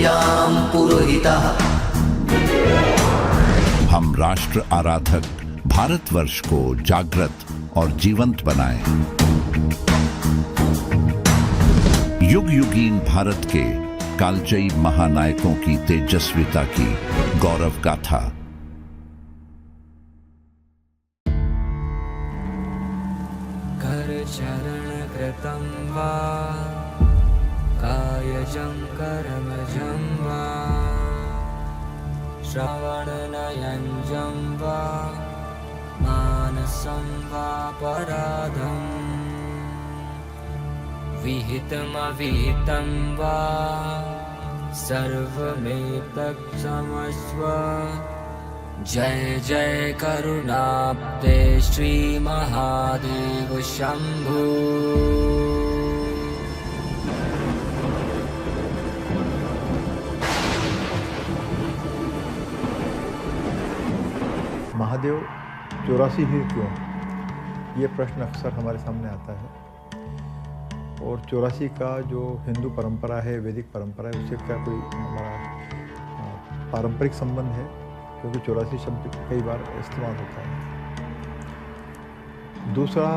पूजां पुरोहितः। हम राष्ट्र आराधक भारतवर्ष को जागृत और जीवंत बनाएं। युग युगीन भारत के कालजयी महानायकों की तेजस्विता की गौरव गाथा। कर चरण कृतं वा कायजं कर्मजं वा श्रवणनयनजं वा मानसं वा पराधं विहितमविहितं वा सर्वमेतत् क्षमस्व। जय जय करुणाब्दे श्री महादेव शंभु। महादेव 84 ही क्यों? ये प्रश्न अक्सर हमारे सामने आता है। और 84 का जो हिंदू परंपरा है, वैदिक परंपरा है, उससे क्या कोई हमारा पारंपरिक संबंध है? क्योंकि 84 शब्द कई बार इस्तेमाल होता है। दूसरा,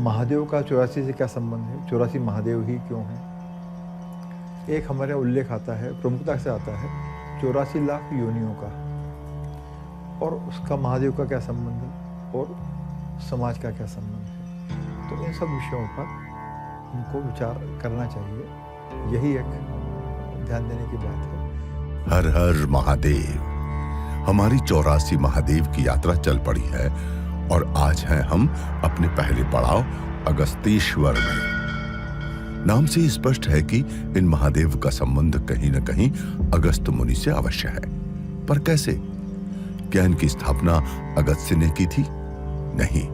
महादेव का 84 से क्या संबंध है? 84 महादेव ही क्यों है? एक हमारे उल्लेख आता है, प्रमुखता से आता है 84 लाख योनियों का, और उसका महादेव का क्या संबंध है और समाज का क्या संबंध है। तो इन सब विषयों पर हमको विचार करना चाहिए। यही एक ध्यान देने की बात है। हर हर महादेव। हमारी 84 महादेव की यात्रा चल पड़ी है और आज हैं हम अपने पहले पड़ाव अगस्त्येश्वर में। नाम से ही स्पष्ट है कि इन महादेव का संबंध कहीं न कहीं अगस्त मुनि से अवश्य है। पर कैसे? क्या इनकी स्थापना अगस्त्य ने की थी? नहीं,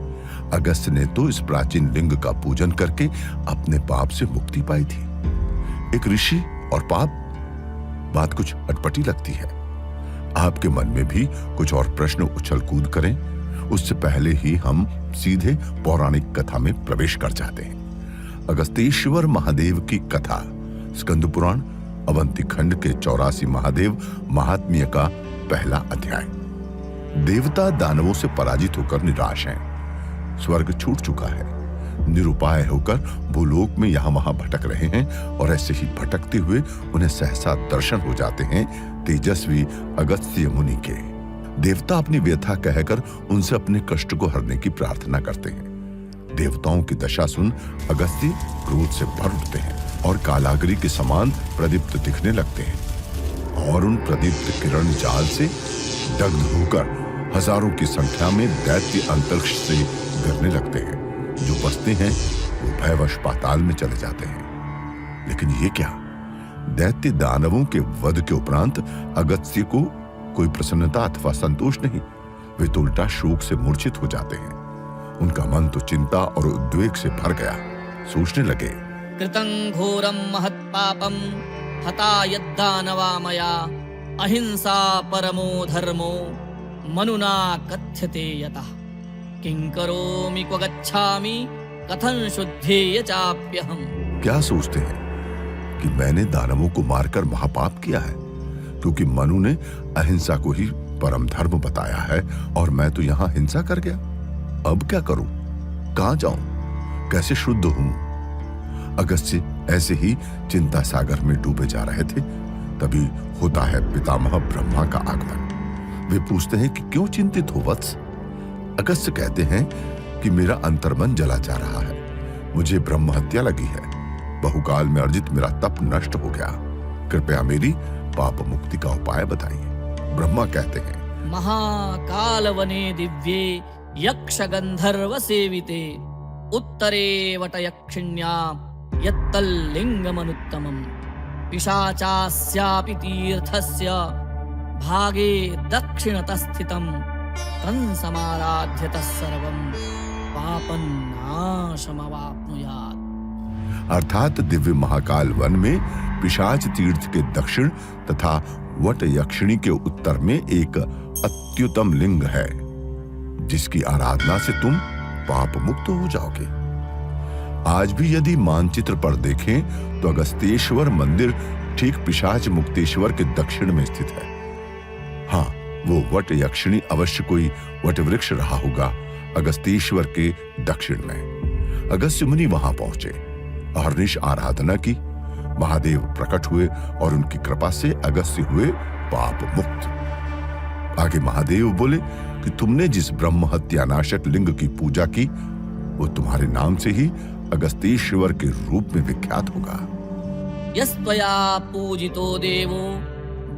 अगस्त्य ने तो इस प्राचीन लिंग का पूजन करके अपने पाप से मुक्ति पाई थी। एक ऋषि और पाप, बात कुछ अटपटी लगती है। आपके मन में भी कुछ और प्रश्न उछल कूद करें, उससे पहले ही हम सीधे पौराणिक कथा में प्रवेश कर जाते हैं। अगस्त्येश्वर महादेव की कथा, स्कंद पुराण अवंती खंड के 84 महादेव महात्म्य का पहला अध्याय। देवता दानवों से पराजित होकर निराश हैं। स्वर्ग छूट चुका है। निरुपाय होकर भूलोक में यहां वहां भटक रहे हैं और ऐसे ही भटकते हुए उन्हें सहसा दर्शन हो जाते हैं तेजस्वी अगस्त्य मुनि के। देवता अपनी व्यथा कहकर उनसे अपने कष्ट को हरने की प्रार्थना करते हैं। देवताओं की दशा सुन अगस्त्य क्रोध से भर उठते हैं और कालाग्नि के समान प्रदीप्त दिखने लगते हैं और उन प्रदीप्त किरण जाल से दग्ध होकर हजारों की संख्या में दैत्य अंतरिक्ष से गिरने लगते हैं। जो बचते हैं वो भयवश पाताल में चले जाते हैं। लेकिन ये क्या? दैत्य दानवों के वध के उपरांत अगस्त्य को कोई प्रसन्नता अथवा संतोष नहीं। वे तो उल्टा शोक से मूर्छित हो जाते हैं। उनका मन तो चिंता और उद्वेग से भर गया। सोचने लगे, कृतं घोरं महत्पापं हता यद्दानवा मया अहिंसा परमो धर्मो मनुना कथ्यते यतः किं करोमि क्व गच्छामि कथं शुद्धेय चाप्यहम्। क्या सोचते हैं कि मैंने दानवों को मारकर महापाप किया है, क्योंकि मनु ने अहिंसा को ही परम धर्म बताया है और मैं तो यहाँ हिंसा कर गया। अब क्या करूं? कहां जाऊं? कैसे शुद्ध हूं? अगस्त्य ऐसे ही चिंता सागर में डूबे जा रहे थे। तभी होता है पितामह ब्रह्मा का आगमन। वे पूछते हैं कि क्यों चिंतित हो वत्स? अगस्त्य कहते हैं कि मेरा अंतर्मन जला जा रहा है। मुझे ब्रह्म हत्या लगी है। बहुकाल में अर्जित मेरा तप नष्ट हो गया। कृपया मेरी पाप मुक्ति का उपाय बताइए। ब्रह्मा कहते हैं, महाकाल वने दिव्ये यक्ष गंधर्व सेविते उत्तरे वटयक्षिण्यां यत्तल्लिंगमनुत्तमम् पिशाचास्यापि तीर्थस्य भागे दक्षिणतस्थितं तं समाराध्य तत्सर्वं पापन्नाशमवाप्नुयात्। अर्थात दिव्य महाकाल वन में पिशाच तीर्थ के दक्षिण तथा वट यक्षिणी के उत्तर में एक अत्युत्तम लिंग है, जिसकी आराधना से तुम पाप मुक्त हो जाओगे। आज भी यदि मानचित्र पर देखें तो अगस्त्येश्वर मंदिर ठीक पिशाच मुक्तेश्वर के दक्षिण में स्थित है। हाँ, वो वट यक्षिणी अवश्य कोई वट वृक्ष रहा होगा अगस्तेश्वर के दक्षिण में। अगस्त्य मुनि वहां पहुंचे, अहर्निश आराधना की, महादेव प्रकट हुए और उनकी कृपा से अगस्त्य हुए पाप मुक्त। आगे महादेव बोले कि तुमने जिस ब्रह्म हत्या नाशक लिंग की पूजा की वो तुम्हारे नाम से ही अगस्तेश्वर के रूप में विख्यात होगा। यस्त्वया पूजितो देवो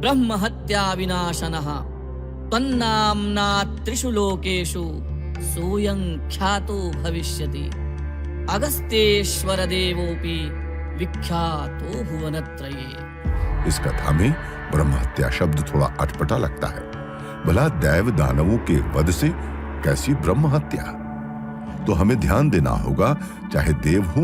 ब्रह्म हत्या विनाशनः त्वन्नाम्ना त्रिषु लोकेषु सोऽयं ख्यातो भविष्यति अगस्तेश्वर देवोऽपि विख्यातो भुवनत्रये। इस कथा में ब्रह्म हत्या शब्द थोड़ा अटपटा लगता है। भला दैव दानवों के वध से कैसी ब्रह्म हत्या? तो हमें ध्यान देना होगा, चाहे देव हो,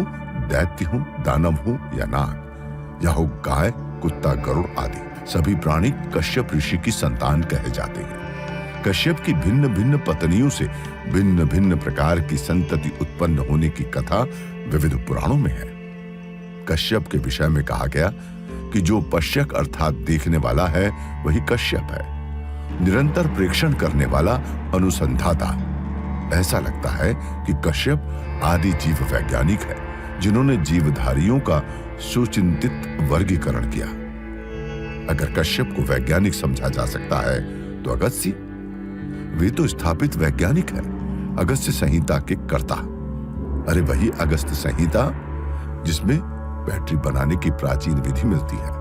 दैत्य हो, दानव हो या नाग, या हो गाय, कुत्ता, गरुड़ आदि, सभी प्राणी कश्यप ऋषि की संतान कहे जाते हैं। कश्यप की भिन्न भिन्न पत्नियों से भिन्न भिन्न प्रकार की संतति उत्पन्न होने की कथा विविध पुराणों में है। कश्यप के विषय में कहा गया कि जो पश्यक अर्थात देखने वाला है वही कश्यप है, निरंतर प्रेक्षण करने वाला अनुसंधाता। ऐसा लगता है कि कश्यप आदि जीव वैज्ञानिक है जिन्होंने जीवधारियों का सुचिंतित वर्गीकरण किया। अगर कश्यप को वैज्ञानिक समझा जा सकता है तो अगस्त्य, वे तो स्थापित वैज्ञानिक है, अगस्त्य संहिता के कर्ता। अरे वही अगस्त्य संहिता जिसमें बैटरी बनाने की प्राचीन विधि मिलती है।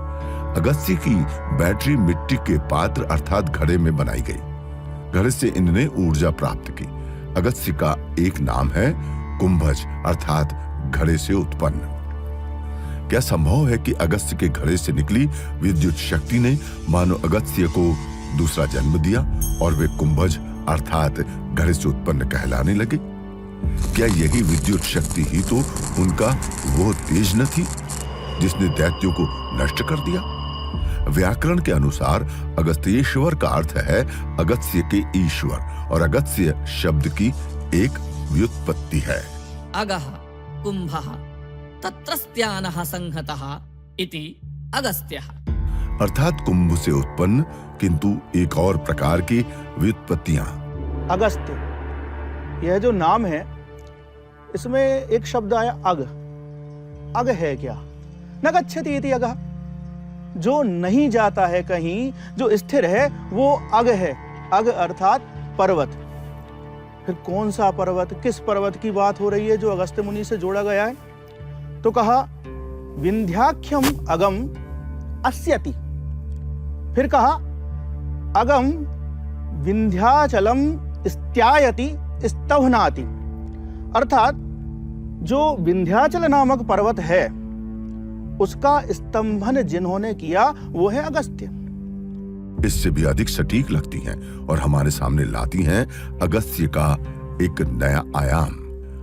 अगस्त्य की बैटरी मिट्टी के पात्र अर्थात घड़े में बनाई गई। घड़े से इन्होंने ऊर्जा प्राप्त की। अगस्त्य का एक नाम है कुंभज अर्थात घड़े से उत्पन्न। क्या संभव है कि अगस्त्य के घड़े से निकली विद्युत शक्ति ने मानो अगस्त्य को दूसरा जन्म दिया और वे कुंभज अर्थात घड़े से उत्पन्न कहलाने लगे? क्या यही विद्युत शक्ति ही तो उनका वो तेज न थी जिसने दैत्यों को नष्ट कर दिया? व्याकरण के अनुसार अगस्त्येश्वर का अर्थ है अगस्त्य के ईश्वर, और अगस्त्य शब्द की एक व्युत्पत्ति है। अगः कुंभः तत्रस्त्यानः संहतः इति अगस्त्यः, अर्थात कुंभ से उत्पन्न किंतु एक और प्रकार की व्युत्पत्तियां। अगस्त्य, यह जो नाम है इसमें एक शब्द आया अग। अग है क्या? न गच्छति इति अगः, जो नहीं जाता है कहीं, जो स्थिर है वो अग है। अग अर्थात पर्वत। फिर कौन सा पर्वत, किस पर्वत की बात हो रही है जो अगस्त्य मुनि से जोड़ा गया है? तो कहा विंध्याख्यम अगम अस्यति। फिर कहा अगम विंध्याचलम स्त्यायति स्तवनाति, अर्थात जो विंध्याचल नामक पर्वत है उसका स्तंभन जिन्होंने किया वो है अगस्त्य। इससे भी अधिक सटीक लगती हैं और हमारे सामने लाती हैं अगस्त्य का एक नया आयाम,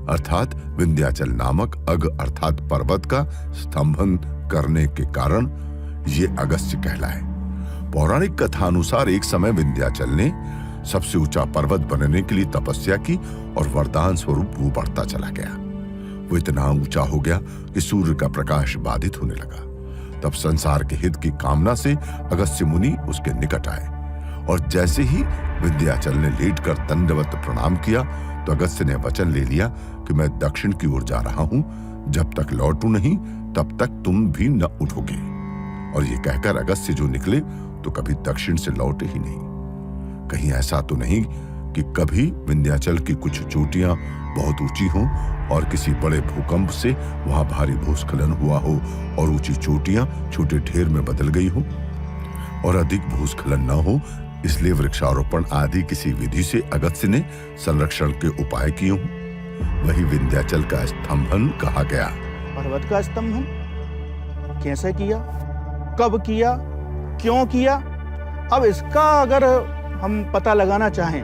अर्थात विंध्याचल नामक अग अर्थात पर्वत का स्तंभन करने के कारण ये अगस्त्य कहलाए। पौराणिक कथा अनुसार एक समय विंध्याचल ने सबसे ऊंचा पर्वत बनने के लिए तपस्या की और वरदान स्वरूप वो बढ़ता चला गया। वो इतना ऊंचा हो गया कि सूर्य का प्रकाश बाधित होने लगा। तब संसार के हित की कामना से अगस्त्य मुनि उसके निकट आए और जैसे ही विंध्याचल ने लेटकर दंडवत प्रणाम किया तो अगस्त्य ने वचन ले लिया कि मैं दक्षिण की ओर जा रहा हूं, जब तक लौटूं नहीं तब तक तुम भी न उठोगे। और ये कहकर अगस्त्य जो निकले तो कभी दक्षिण से लौटे ही नहीं। कहीं ऐसा तो नहीं कि कभी विंध्याचल की कुछ चोटियां बहुत ऊंची हों और किसी बड़े भूकंप से वहां भारी भूस्खलन हुआ हो और ऊंची चोटियां छोटे ढेर में बदल गई हो और अधिक भूस्खलन न हो, इसलिए वृक्षारोपण आदि किसी विधि से अगस्त्य ने संरक्षण के उपाय किए हों। वही विंध्याचल का स्तंभन कहा गया। पर्वत का स्तंभन कैसे किया, कब किया, क्यों किया? अब इसका अगर हम पता लगाना चाहें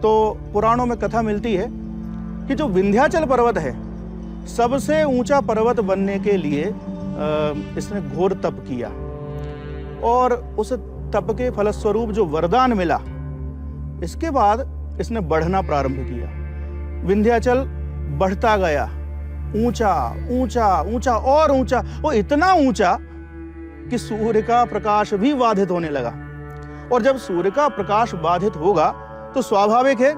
तो पुराणों में कथा मिलती है कि जो विंध्याचल पर्वत है सबसे ऊंचा पर्वत बनने के लिए इसने घोर तप किया और उस तप के फलस्वरूप जो वरदान मिला, इसके बाद इसने बढ़ना प्रारंभ किया। विंध्याचल बढ़ता गया, ऊंचा ऊंचा ऊंचा और ऊंचा, वो इतना ऊंचा कि सूर्य का प्रकाश भी बाधित होने लगा। और जब सूर्य का प्रकाश बाधित होगा तो स्वाभाविक है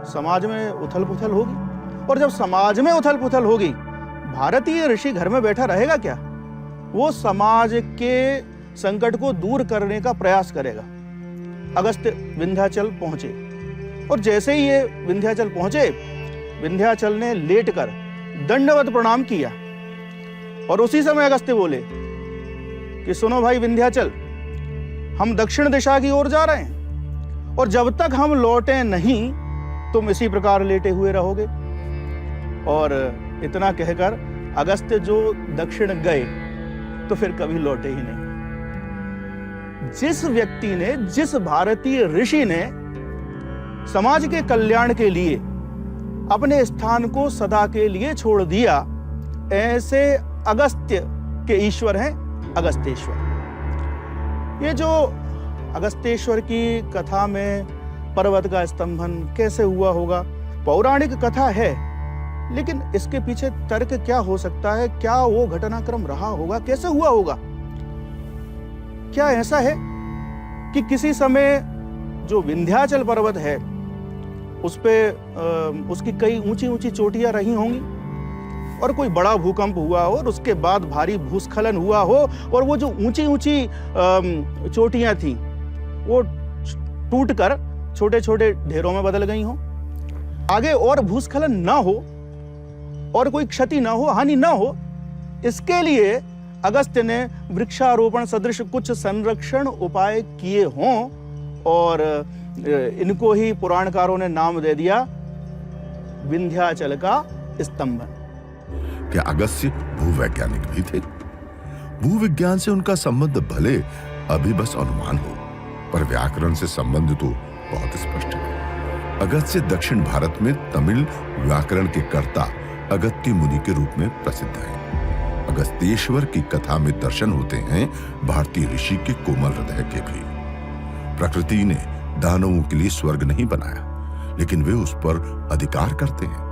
समाज में उथल पुथल होगी। और जब समाज में उथल पुथल होगी, भारतीय ऋषि घर में बैठा रहेगा क्या? वो समाज के संकट को दूर करने का प्रयास करेगा। अगस्त्य विंध्याचल पहुंचे और जैसे ही ये विंध्याचल पहुंचे, विंध्याचल ने लेटकर दंडवत प्रणाम किया। और उसी समय अगस्त्य बोले कि सुनो भाई विंध्याचल, हम दक्षिण दिशा की ओर जा रहे हैं और जब तक हम लौटे नहीं तुम इसी प्रकार लेटे हुए रहोगे। और इतना कहकर अगस्त्य जो दक्षिण गए तो फिर कभी लौटे ही नहीं। जिस व्यक्ति ने, जिस भारतीय ऋषि ने समाज के कल्याण के लिए अपने स्थान को सदा के लिए छोड़ दिया, ऐसे अगस्त्य के ईश्वर हैं अगस्त्येश्वर। ये जो अगस्त्येश्वर की कथा में पर्वत का स्तंभन कैसे हुआ होगा, पौराणिक कथा है, लेकिन इसके पीछे तर्क क्या हो सकता है? क्या वो घटनाक्रम रहा होगा? कैसे हुआ होगा? क्या ऐसा है कि किसी समय जो विंध्याचल पर्वत है उस पे उसकी कई ऊंची ऊंची चोटियां रही होंगी और कोई बड़ा भूकंप हुआ हो और उसके बाद भारी भूस्खलन हुआ हो और वो जो ऊंची ऊंची चोटियां थी वो टूटकर छोटे छोटे ढेरों में बदल गई हो। आगे और भूस्खलन ना हो और कोई क्षति ना हो, हानि ना हो, इसके लिए अगस्त्य ने वृक्षारोपण सदृश कुछ संरक्षण उपाय किए हों और इनको ही पुराणकारों ने नाम दे दिया विंध्याचल का स्तंभन। क्या अगस्त्य भूवैज्ञानिक भी थे? भूविज्ञान से उनका संबंध भले अभी बस अनुमान हो, पर व्याकरण से संबंध तो बहुत स्पष्ट है। अगस्त्य दक्षिण भारत में तमिल व्याकरण के कर्ता अगस्त्य मुनि के रूप में प्रसिद्ध हैं। अगस्त्येश्वर की कथा में दर्शन होते हैं भारतीय ऋषि के कोमल हृदय के भी। प्रकृति ने दानवों के लिए स्वर्ग नहीं बनाया, लेकिन वे उस पर अधिकार करते हैं।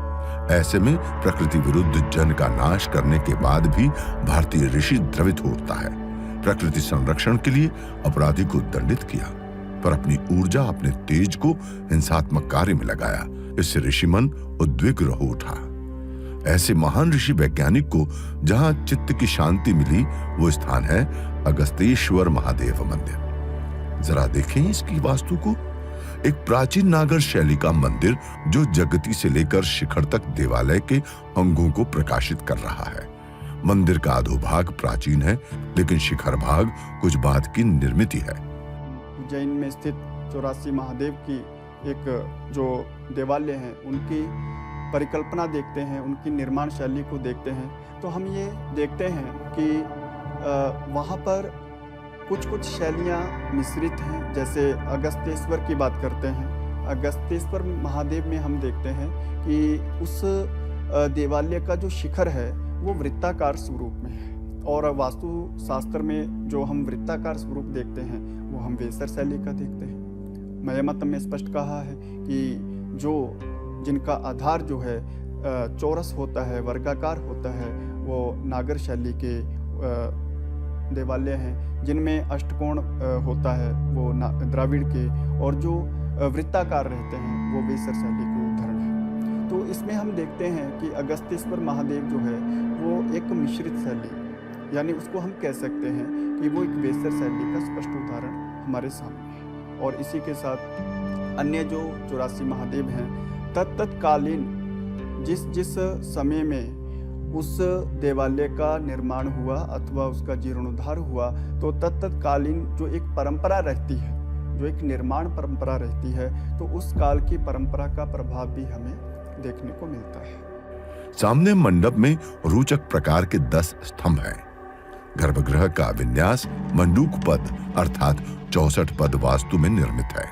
ऐसे में प्रकृति विरुद्ध जन का नाश करने के बाद भी भारतीय ऋषि द्रवित हो उठता है। प्रकृति संरक्षण के लिए अपराधी को दंडित किया, पर अपनी ऊर्जा, अपने तेज को हिंसात्मक कार्य में लगाया। इससे ऋषिमन उद्विग्न हो उठा। ऐसे महान ऋषि वैज्ञानिक को जहां चित्त की शांति मिली, वो स्थान है अगस्त्येश्वर महादेव मंदिर। जरा देखें इसकी वास्तु को। एक प्राचीन नागर शैली का मंदिर जो जगती से लेकर शिखर तक देवालय के अंगों को प्रकाशित कर रहा है। मंदिर का अधोभाग प्राचीन है, लेकिन शिखर भाग कुछ बाद की निर्मित है। उज्जैन में स्थित 84 महादेव की एक जो देवालय है, उनकी परिकल्पना देखते हैं, उनकी निर्माण शैली को देखते हैं, तो हम ये देखते हैं कि वहाँ पर कुछ कुछ शैलियाँ मिश्रित हैं। जैसे अगस्त्येश्वर की बात करते हैं, अगस्त्येश्वर महादेव में हम देखते हैं कि उस देवालय का जो शिखर है वो वृत्ताकार स्वरूप में है, और वास्तु शास्त्र में जो हम वृत्ताकार स्वरूप देखते हैं वो हम वेसर शैली का देखते हैं। मयमत में स्पष्ट कहा है कि जो जिनका आधार जो है चौरस होता है, वर्गाकार होता है, वो नागर शैली के देवालय हैं। जिनमें अष्टकोण होता है वो द्राविड़ के, और जो वृत्ताकार रहते हैं वो वेसर शैली के उदाहरण हैं। तो इसमें हम देखते हैं कि अगस्त्येश्वर महादेव जो है वो एक मिश्रित शैली, यानी उसको हम कह सकते हैं कि वो एक वेसर शैली का स्पष्ट उदाहरण हमारे सामने है। और इसी के साथ अन्य जो 84 महादेव हैं, तत्कालीन जिस समय में उस देवालय का निर्माण हुआ अथवा उसका जीर्णोद्धार हुआ, तो तत्कालीन जो एक परंपरा रहती है, जो एक निर्माण परंपरा रहती है, तो उस काल की परंपरा का प्रभाव भी हमें देखने को मिलता है। सामने मंडप में रोचक प्रकार के 10 स्तंभ हैं। गर्भगृह का विन्यास मंडूक पद अर्थात 64 पद वास्तु में निर्मित है।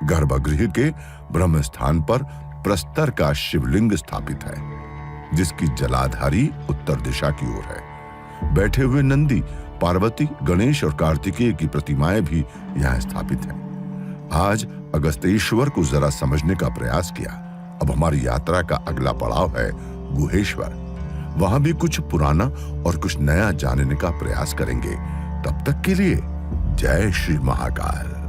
गर्भगृह के ब्रह्म स्थान पर प्रस्तर का शिवलिंग स्थापित है, जिसकी जलाधारी उत्तर दिशा की ओर है। बैठे हुए नंदी, पार्वती, गणेश और कार्तिकेय की प्रतिमाएं भी यहाँ स्थापित हैं। आज अगस्त्येश्वर को जरा समझने का प्रयास किया। अब हमारी यात्रा का अगला पड़ाव है गुहेश्वर। वहां भी कुछ पुराना और कुछ नया जानने का प्रयास करेंगे। तब तक के लिए जय श्री महाकाल।